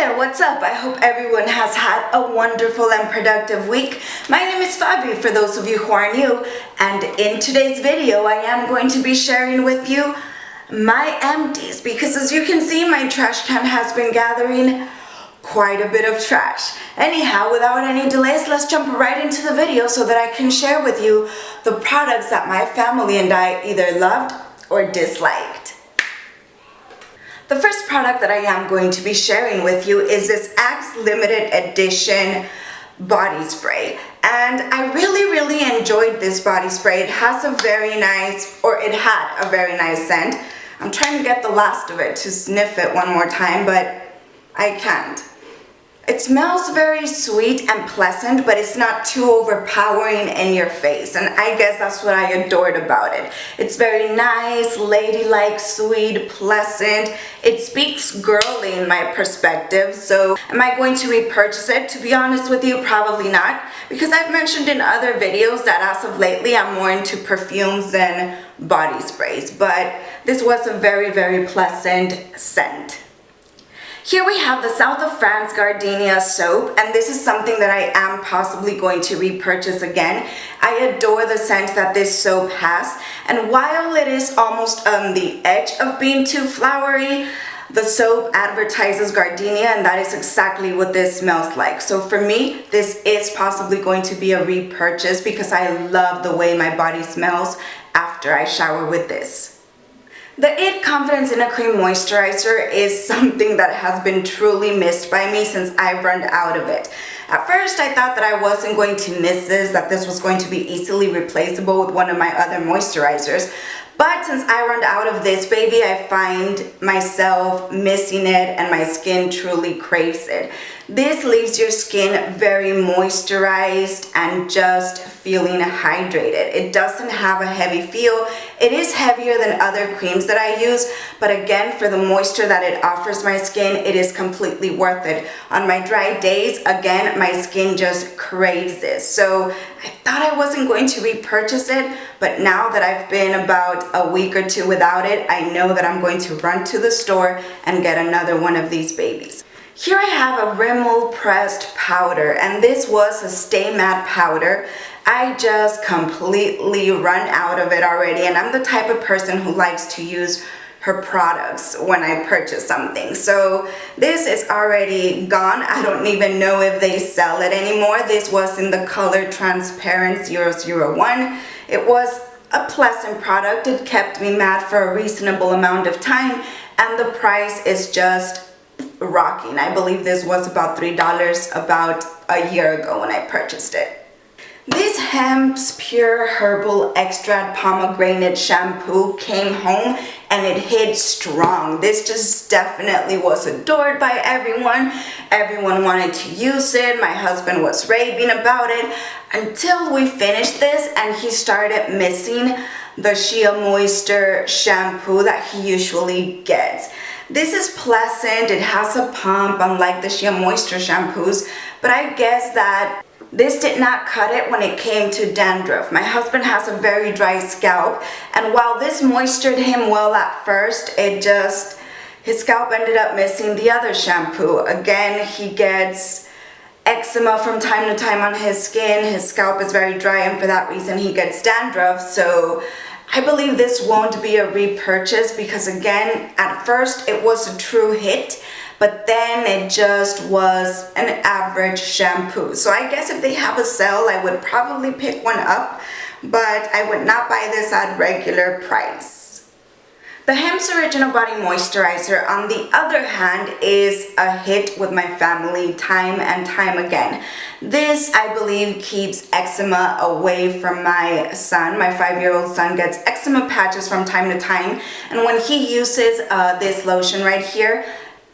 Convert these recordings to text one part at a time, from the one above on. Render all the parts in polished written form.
there, what's up? I hope everyone has had a wonderful and productive week. My name is Fabi for those of you who are new, and in today's video I am going to be sharing with you my empties because as you can see my trash can has been gathering quite a bit of trash. Anyhow, without any delays, let's jump right into the video so that I can share with you the products that my family and I either loved or disliked. The first product that I am going to be sharing with you is this Axe limited edition body spray, and I really enjoyed this body spray. It has a very nice, or it had a very nice scent. I'm trying to get the last of it to sniff it one more time, but I can't. It smells very sweet and pleasant, but it's not too overpowering in your face, and I guess that's what I adored about it. It's very nice, ladylike, sweet, pleasant. It speaks girly in my perspective, so am I going to repurchase it? To be honest with you, probably not, because I've mentioned in other videos that as of lately I'm more into perfumes than body sprays, but this was a very pleasant scent. Here we have the South of France Gardenia soap, and this is something that I am possibly going to repurchase again. I adore the scent that this soap has, and while it is almost on the edge of being too flowery, the soap advertises Gardenia, and that is exactly what this smells like. So for me, this is possibly going to be a repurchase because I love the way my body smells after I shower with this. The It Confidence in a Cream Moisturizer is something that has been truly missed by me since I've run out of it. At first I thought that I wasn't going to miss this, that this was going to be easily replaceable with one of my other moisturizers. But since I run out of this baby, I find myself missing it and my skin truly craves it. This leaves your skin very moisturized and just feeling hydrated. It doesn't have a heavy feel. It is heavier than other creams that I use, but again, for the moisture that it offers my skin, it is completely worth it. On my dry days, again, my skin just craves this. So I thought I wasn't going to repurchase it, but now that I've been about a week or two without it, I know that I'm going to run to the store and get another one of these babies. Here I have a Rimmel pressed powder, and this was a Stay Matte powder. I just completely run out of it already, and I'm the type of person who likes to use her products when I purchase something. So this is already gone. I don't even know if they sell it anymore. This was in the color Transparent 001. It was a pleasant product. It kept me matte for a reasonable amount of time, and the price is just rocking. I believe this was about $3 about a year ago when I purchased it. This Hempz Pure Herbal Extract Pomegranate Shampoo came home and it hit strong. This just definitely was adored by everyone. Everyone wanted to use it. My husband was raving about it until we finished this and he started missing the Shea Moisture shampoo that he usually gets. This is pleasant. It has a pump unlike the Shea Moisture shampoos, but I guess that this did not cut it when it came to dandruff. My husband has a very dry scalp, and while this moisturized him well at first, his scalp ended up missing the other shampoo. Again, he gets eczema from time to time on his skin. His scalp is very dry, and for that reason he gets dandruff. So I believe this won't be a repurchase because again, at first it was a true hit, but then it just was an average shampoo. So I guess if they have a sale, I would probably pick one up, but I would not buy this at regular price. The Hempz Original Body Moisturizer, on the other hand, is a hit with my family time and time again. This, I believe, keeps eczema away from my son. My 5-year-old son gets eczema patches from time to time, and when he uses this lotion right here,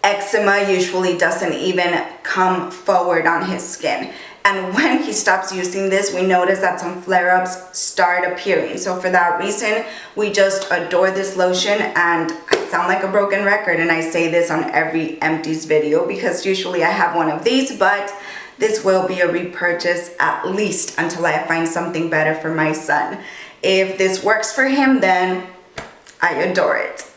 eczema usually doesn't even come forward on his skin. And when he stops using this, we notice that some flare-ups start appearing. So for that reason, we just adore this lotion, and I sound like a broken record and I say this on every Empties video because usually I have one of these, but this will be a repurchase at least until I find something better for my son. If this works for him, then I adore it.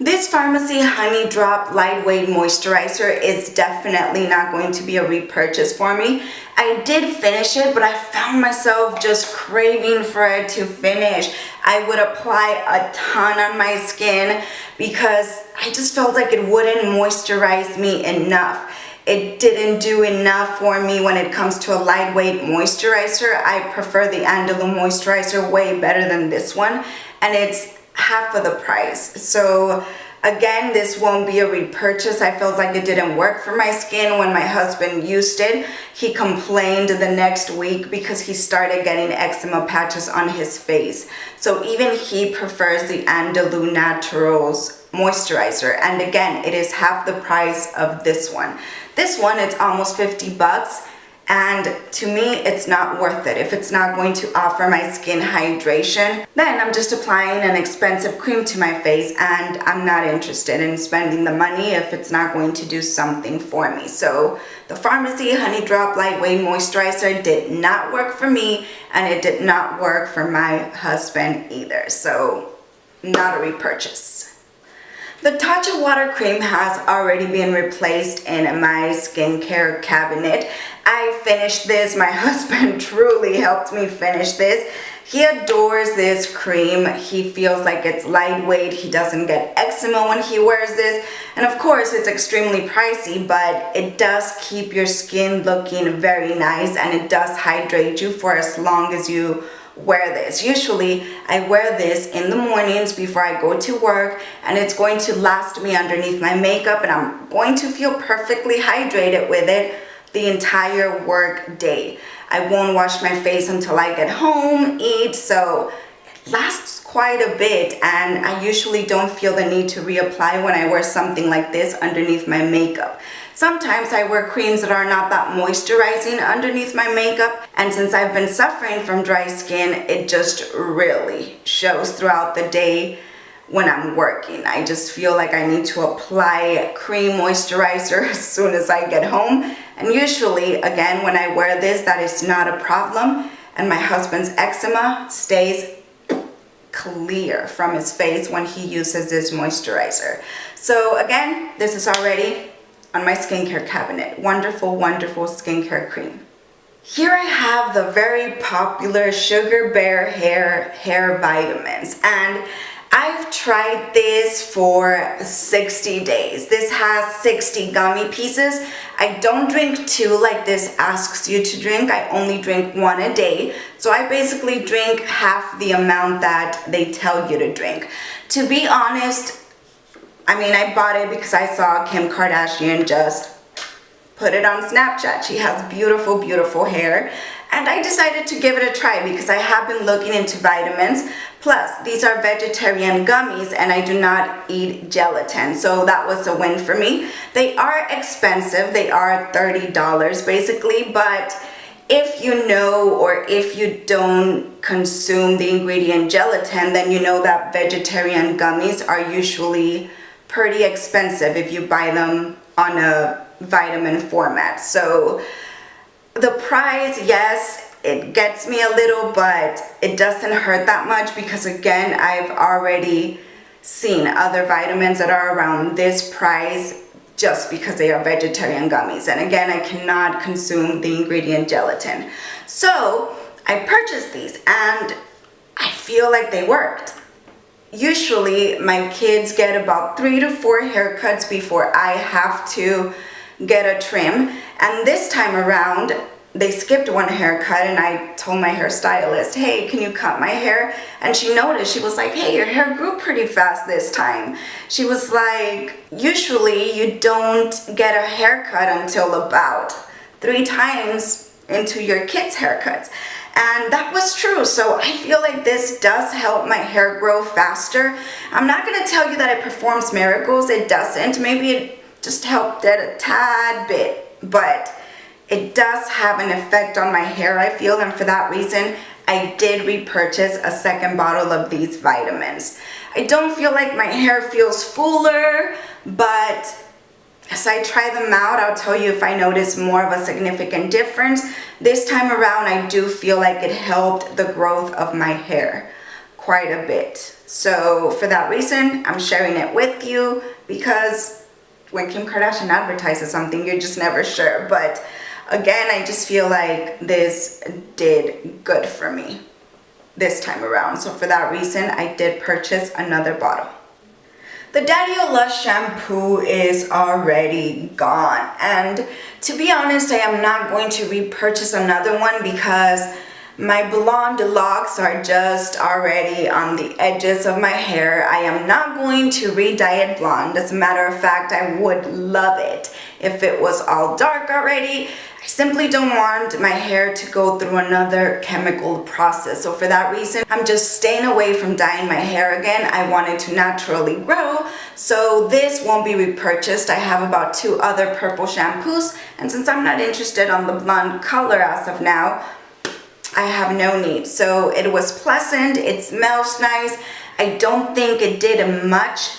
This Farmacy Honey Drop Lightweight Moisturizer is definitely not going to be a repurchase for me. I did finish it, but I found myself just craving for it to finish. I would apply a ton on my skin because I just felt like it wouldn't moisturize me enough. It didn't do enough for me when it comes to a lightweight moisturizer. I prefer the Andalou moisturizer way better than this one, and it's half of the price. So again, this won't be a repurchase. I felt like it didn't work for my skin. When my husband used it, he complained the next week because he started getting eczema patches on his face. So even he prefers the Andalou Naturals moisturizer, and again, it is half the price of this one. This one, it's almost 50 bucks. And to me, it's not worth it. If it's not going to offer my skin hydration, then I'm just applying an expensive cream to my face, and I'm not interested in spending the money if it's not going to do something for me. So the Farmacy Honey Drop Lightweight Moisturizer did not work for me, and it did not work for my husband either. So not a repurchase. The Tatcha water cream has already been replaced in my skincare cabinet. I finished this. My husband truly helped me finish this. He adores this cream. He feels like it's lightweight. He doesn't get eczema when he wears this. And of course, it's extremely pricey, but it does keep your skin looking very nice, and it does hydrate you for as long as you wear this. Usually I wear this in the mornings before I go to work, and it's going to last me underneath my makeup, and I'm going to feel perfectly hydrated with it the entire work day. I won't wash my face until I get home, eat, so it lasts quite a bit, and I usually don't feel the need to reapply when I wear something like this underneath my makeup. Sometimes I wear creams that are not that moisturizing underneath my makeup, and since I've been suffering from dry skin, it just really shows throughout the day when I'm working. I just feel like I need to apply cream moisturizer as soon as I get home, and usually, again, when I wear this, that is not a problem, and my husband's eczema stays clear from his face when he uses this moisturizer. So again, this is already on my skincare cabinet. Wonderful, wonderful skincare cream. Here I have the very popular Sugarbearhair hair vitamins, and I've tried this for 60 days. This has 60 gummy pieces. I don't drink 2 like this asks you to drink. I only drink 1 a day. So I basically drink half the amount that they tell you to drink. To be honest, I mean, I bought it because I saw Kim Kardashian just put it on Snapchat. She has beautiful, beautiful hair. And I decided to give it a try because I have been looking into vitamins. Plus, these are vegetarian gummies, and I do not eat gelatin. So that was a win for me. They are expensive. They are $30 basically, but if you know, or if you don't consume the ingredient gelatin, then you know that vegetarian gummies are usually pretty expensive if you buy them on a vitamin format. So the price, yes, it gets me a little, but it doesn't hurt that much because again, I've already seen other vitamins that are around this price just because they are vegetarian gummies. And again, I cannot consume the ingredient gelatin. So I purchased these and I feel like they worked. Usually my kids get about 3 to 4 haircuts before I have to get a trim, and this time around they skipped 1 haircut, and I told my hairstylist, hey, can you cut my hair? And she noticed. She was like, hey, your hair grew pretty fast this time. She was like, usually you don't get a haircut until about 3 times into your kids' haircuts. And that was true. So I feel like this does help my hair grow faster. I'm not going to tell you that it performs miracles. It doesn't. Maybe it just helped it a tad bit, but it does have an effect on my hair, I feel, and for that reason, I did repurchase a second bottle of these vitamins. I don't feel like my hair feels fuller, but as I try them out, I'll tell you if I notice more of a significant difference. This time around, I do feel like it helped the growth of my hair quite a bit. So for that reason, I'm sharing it with you, because when Kim Kardashian advertises something, you're just never sure. But again, I just feel like this did good for me this time around. So for that reason, I did purchase another bottle. The Daddy-O Lush shampoo is already gone, and to be honest, I am not going to repurchase another one because my blonde locks are just already on the edges of my hair. I am not going to re-dye it blonde. As a matter of fact, I would love it if it was all dark already. I simply don't want my hair to go through another chemical process. So for that reason, I'm just staying away from dyeing my hair again. I want it to naturally grow. So this won't be repurchased. I have about 2 other purple shampoos. And since I'm not interested on the blonde color as of now, I have no need. So it was pleasant. It smells nice. I don't think it did much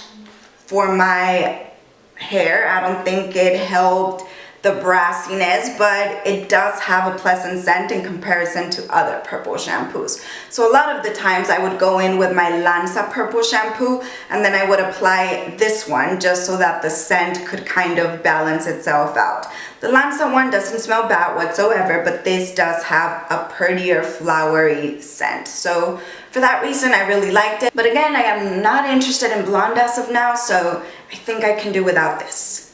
for my hair. I don't think it helped the brassiness, but it does have a pleasant scent in comparison to other purple shampoos. So a lot of the times I would go in with my Lanza purple shampoo, and then I would apply this one just so that the scent could kind of balance itself out. The Lanza one doesn't smell bad whatsoever, but this does have a prettier flowery scent. So for that reason, I really liked it. But again, I am not interested in blonde as of now, so I think I can do without this.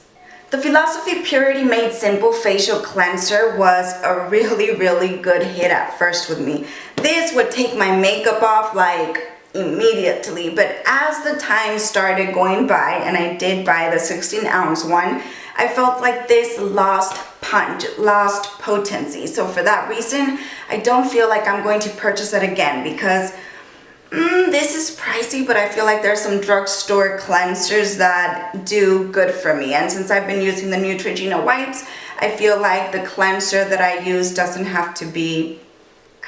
The Philosophy Purity Made Simple Facial Cleanser was a really good hit at first with me. This would take my makeup off like immediately, but as the time started going by and I did buy the 16-ounce one, I felt like this lost punch, lost potency. So for that reason, I don't feel like I'm going to purchase it again, because this is pricey, but I feel like there's some drugstore cleansers that do good for me. And since I've been using the Neutrogena wipes, I feel like the cleanser that I use doesn't have to be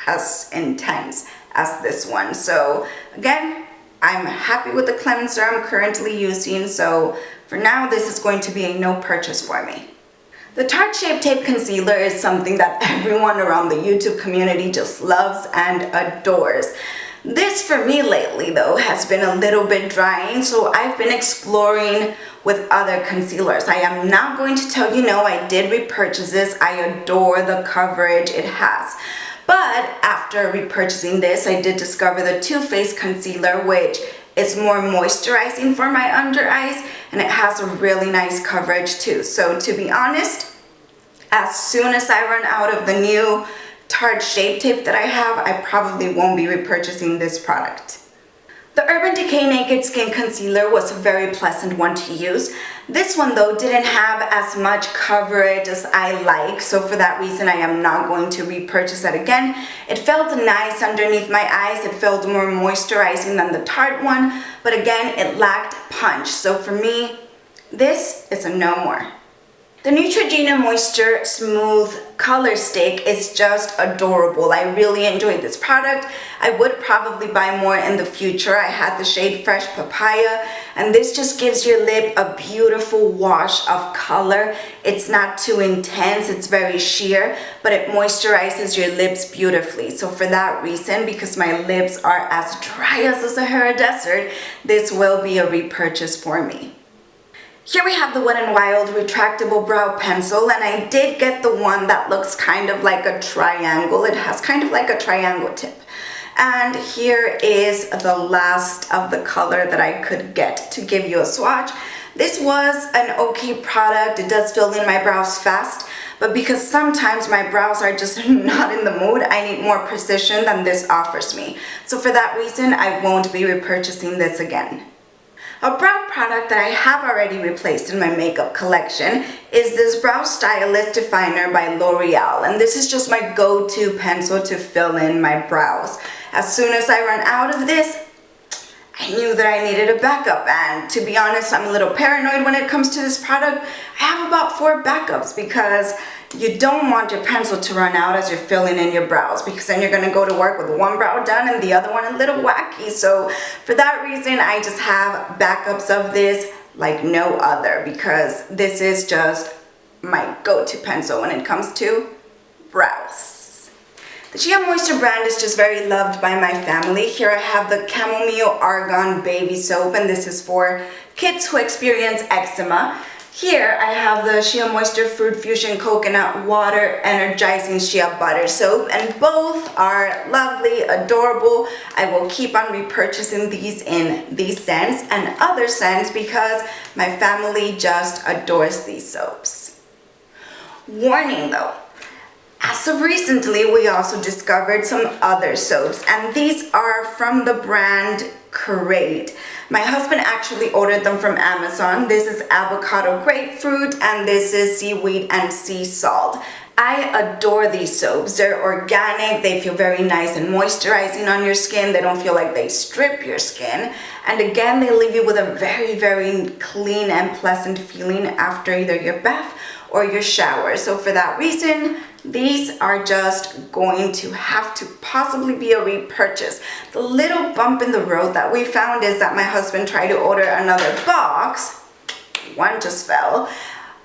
as intense as this one. So again, I'm happy with the cleanser I'm currently using. So for now, this is going to be a no purchase for me. The Tarte Shape Tape Concealer is something that everyone around the YouTube community just loves and adores. This for me lately though has been a little bit drying, so I've been exploring with other concealers. I am not going to tell you no, I did repurchase this. I adore the coverage it has. But after repurchasing this, I did discover the Too Faced Concealer, which is more moisturizing for my under eyes, and it has a really nice coverage too. So to be honest, as soon as I run out of the new Tarte Shape Tape that I have, I probably won't be repurchasing this product. The Urban Decay Naked Skin Concealer was a very pleasant one to use. This one though didn't have as much coverage as I like, so for that reason I am not going to repurchase it again. It felt nice underneath my eyes, it felt more moisturizing than the Tarte one, but again it lacked punch, so for me this is a no more. The Neutrogena Moisture Smooth Color Stick is just adorable. I really enjoyed this product. I would probably buy more in the future. I had the shade Fresh Papaya, and this just gives your lip a beautiful wash of color. It's not too intense, it's very sheer, but it moisturizes your lips beautifully. So for that reason, because my lips are as dry as the Sahara Desert, this will be a repurchase for me. Here we have the Wet n Wild Retractable Brow Pencil, and I did get the one that looks kind of like a triangle. It has kind of like a triangle tip. And here is the last of the color that I could get to give you a swatch. This was an okay product. It does fill in my brows fast, but because sometimes my brows are just not in the mood, I need more precision than this offers me. So for that reason, I won't be repurchasing this again. A brow product that I have already replaced in my makeup collection is this Brow Stylist Definer by Loreal, and this is just my go-to pencil to fill in my brows. As soon as I run out of this, I knew that I needed a backup, and to be honest, I'm a little paranoid when it comes to this product. I have about 4 backups because you don't want your pencil to run out as you're filling in your brows, because then you're going to go to work with one brow done and the other one a little wacky. So for that reason, I just have backups of this like no other, because this is just my go-to pencil when it comes to brows. The Shea Moisture brand is just very loved by my family. Here I have the Chamomile Argan Baby Soap, and this is for kids who experience eczema. Here I have the Shea Moisture Fruit Fusion Coconut Water Energizing Shea Butter Soap, and both are lovely, adorable. I will keep on repurchasing these in these scents and other scents because my family just adores these soaps. Warning though, as of recently we also discovered some other soaps, and these are from the brand Crate. My husband actually ordered them from Amazon. This is avocado grapefruit and this is seaweed and sea salt. I adore these soaps. They're organic, they feel very nice and moisturizing on your skin. They don't feel like they strip your skin. And again, they leave you with a very clean and pleasant feeling after either your bath or your shower. So for that reason, these are just going to have to possibly be a repurchase. The little bump in the road that we found is that my husband tried to order another box. One just fell.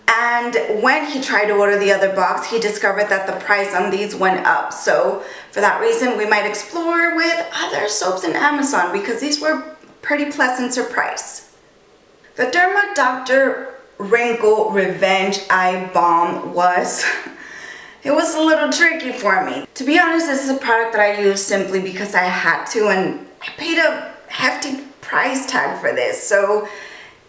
And when he tried to order the other box, he discovered that the price on these went up. So for that reason, we might explore with other soaps in Amazon because these were a pretty pleasant surprise. The Derma Dr. Wrinkle Revenge Eye Balm it was a little tricky for me. To be honest, this is a product that I use simply because I had to, and I paid a hefty price tag for this. So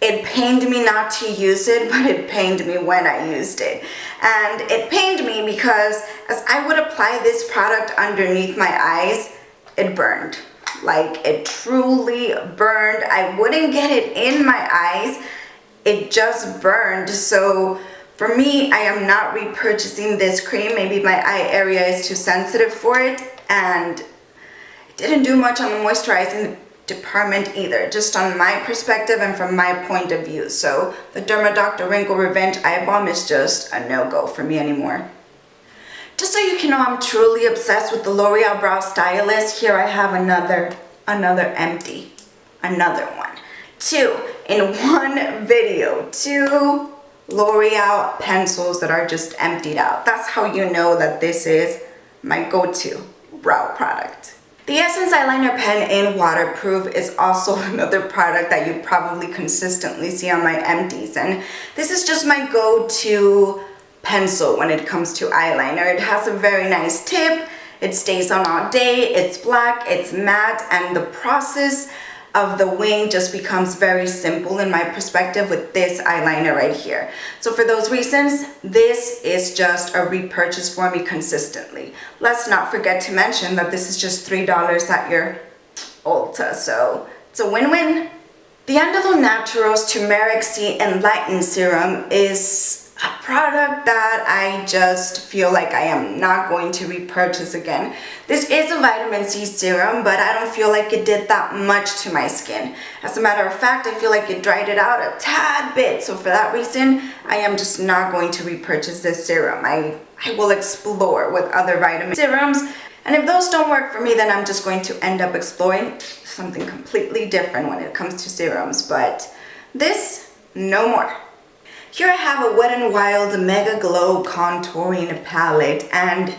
it pained me not to use it, but it pained me when I used it. And it pained me because as I would apply this product underneath my eyes, it burned. Like, it truly burned. I wouldn't get it in my eyes. It just burned. So for me, I am not repurchasing this cream. Maybe my eye area is too sensitive for it, and it didn't do much on the moisturizing department either, just on my perspective and from my point of view. So the Derma Dr. Wrinkle Revenge Eye Balm is just a no-go for me anymore. Just so you can know, I'm truly obsessed with the Loreal Brow Stylist. Here I have another empty, another one. Two in one video, two L'Oreal pencils that are just emptied out. That's how you know that this is my go-to brow product. The Essence Eyeliner Pen in Waterproof is also another product that you probably consistently see on my empties, and this is just my go-to pencil when it comes to eyeliner. It has a very nice tip, it stays on all day, it's black, it's matte, and the process of the wing just becomes very simple in my perspective with this eyeliner right here. So for those reasons, this is just a repurchase for me consistently. Let's not forget to mention that this is just $3 at your Ulta, so it's a win-win. The Andalou Naturals Turmeric C Enlighten Serum is a product that I just feel like I am not going to repurchase again. This is a vitamin C serum, but I don't feel like it did that much to my skin. As a matter of fact, I feel like it dried it out a tad bit. So for that reason, I am just not going to repurchase this serum. I will explore with other vitamin serums. And if those don't work for me, then I'm just going to end up exploring something completely different when it comes to serums. But this, no more. Here I have a Wet n Wild Mega Glow Contouring Palette, and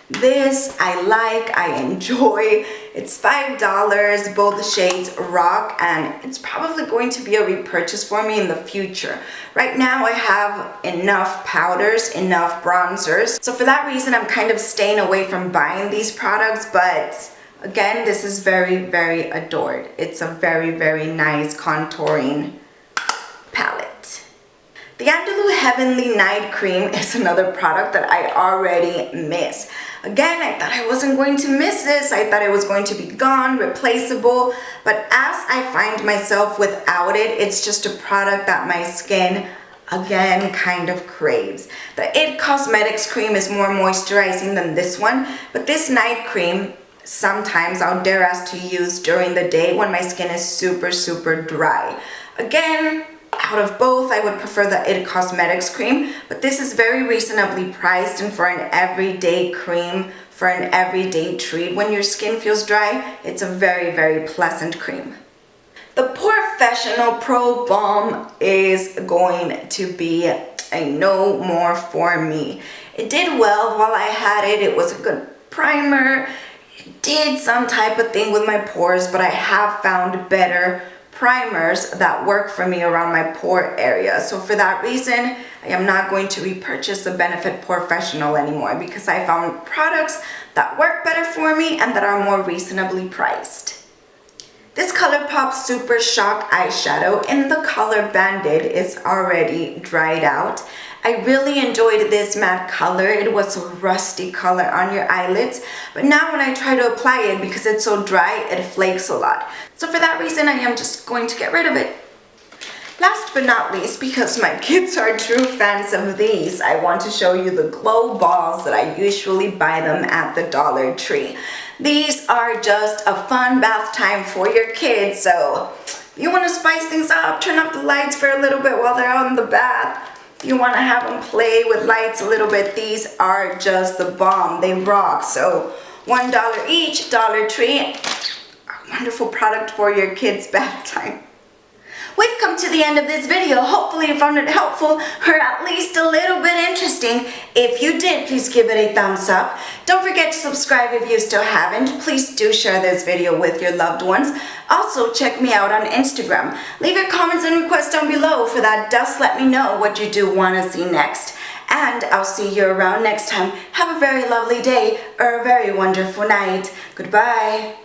this I like, I enjoy. It's $5, both shades rock, and it's probably going to be a repurchase for me in the future. Right now I have enough powders, enough bronzers, so for that reason I'm kind of staying away from buying these products, but again, this is very adored. It's a very nice contouring palette. The Andalou Heavenly Night Cream is another product that I already miss. Again, I thought I wasn't going to miss this. I thought it was going to be gone, replaceable. But as I find myself without it, it's just a product that my skin, again, kind of craves. The IT Cosmetics cream is more moisturizing than this one. But this night cream, sometimes I'll dare ask to use during the day when my skin is super dry. Again, out of both, I would prefer the IT Cosmetics cream, but this is very reasonably priced, and for an everyday cream, for an everyday treat when your skin feels dry, it's a very pleasant cream. The Professional Pro Balm is going to be a no more for me. It did well while I had it. It was a good primer. It did some type of thing with my pores, but I have found better primers that work for me around my pore area. So for that reason, I am not going to repurchase the Benefit Professional anymore because I found products that work better for me and that are more reasonably priced. This ColourPop Super Shock eyeshadow in the color Banded is already dried out. I really enjoyed this matte color. It was a rusty color on your eyelids, but now when I try to apply it, because it's so dry, it flakes a lot. So for that reason, I am just going to get rid of it. Last but not least, because my kids are true fans of these, I want to show you the glow balls that I usually buy them at the Dollar Tree. These are just a fun bath time for your kids, so if you want to spice things up, turn up the lights for a little bit while they're out in the bath. If you want to have them play with lights a little bit, these are just the bomb. They rock. So $1 each, Dollar Tree. A wonderful product for your kids' bath time. We've come to the end of this video. Hopefully you found it helpful or at least a little bit interesting. If you did, please give it a thumbs up. Don't forget to subscribe if you still haven't. Please do share this video with your loved ones. Also, check me out on Instagram. Leave your comments and requests down below, for that does let me know what you do want to see next. And I'll see you around next time. Have a very lovely day or a very wonderful night. Goodbye.